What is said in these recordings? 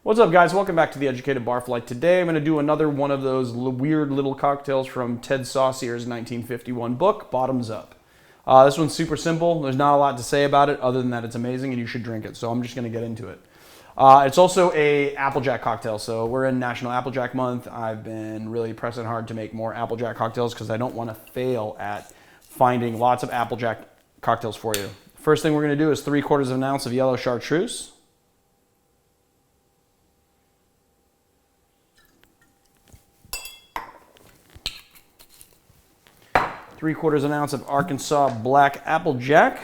What's up, guys? Welcome back to the Educated Barfly. Today I'm going to do another one of those weird little cocktails from Ted Saucier's 1951 book, Bottoms Up. This one's super simple. There's not a lot to say about it other than that it's amazing and you should drink it. So I'm just going to get into it. It's also a Applejack cocktail. So we're in National Applejack Month. I've been really pressing hard to make more Applejack cocktails because I don't want to fail at finding lots of Applejack cocktails for you. First thing we're going to do is 3/4 of an ounce of Yellow Chartreuse. 3/4 of an ounce of Arkansas Black Applejack.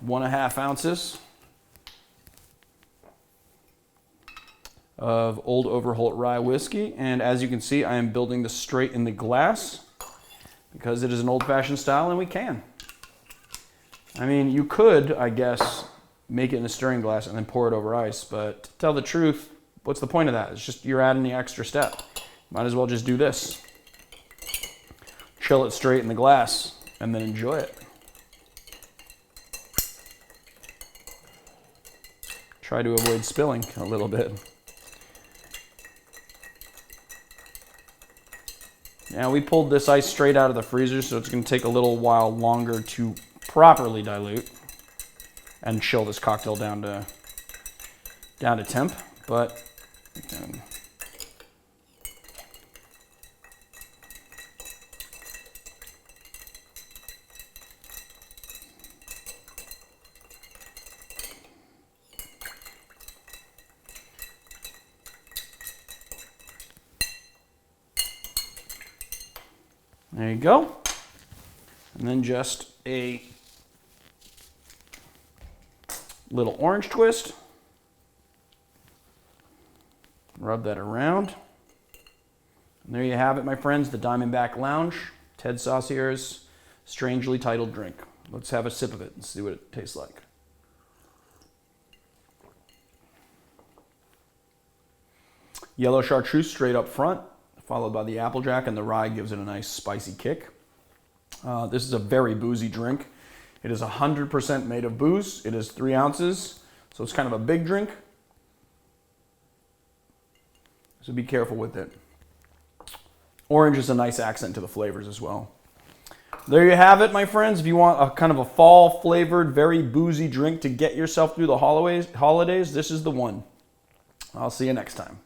One and a half ounces of Old Overholt Rye Whiskey. And as you can see, I am building this straight in the glass because it is an old-fashioned style and we can. I mean, you could, I guess, make it in a stirring glass and then pour it over ice. But to tell the truth, what's the point of that? It's just you're adding the extra step. Might as well just do this. Chill it straight in the glass and then enjoy it. Try to avoid spilling a little bit. Now we pulled this ice straight out of the freezer, so it's going to take a little while longer to properly dilute and chill this cocktail down to temp, but there you go. And then just a little orange twist. Rub that around. And there you have it, my friends, the Diamondback Lounge, Ted Saucier's strangely titled drink. Let's have a sip of it and see what it tastes like. Yellow Chartreuse straight up front, followed by the Applejack, and the rye gives it a nice spicy kick. This is a very boozy drink. It is 100% made of booze. It is 3 ounces, so it's kind of a big drink. So be careful with it. Orange is a nice accent to the flavors as well. There you have it, my friends. If you want a kind of a fall-flavored, very boozy drink to get yourself through the holidays, this is the one. I'll see you next time.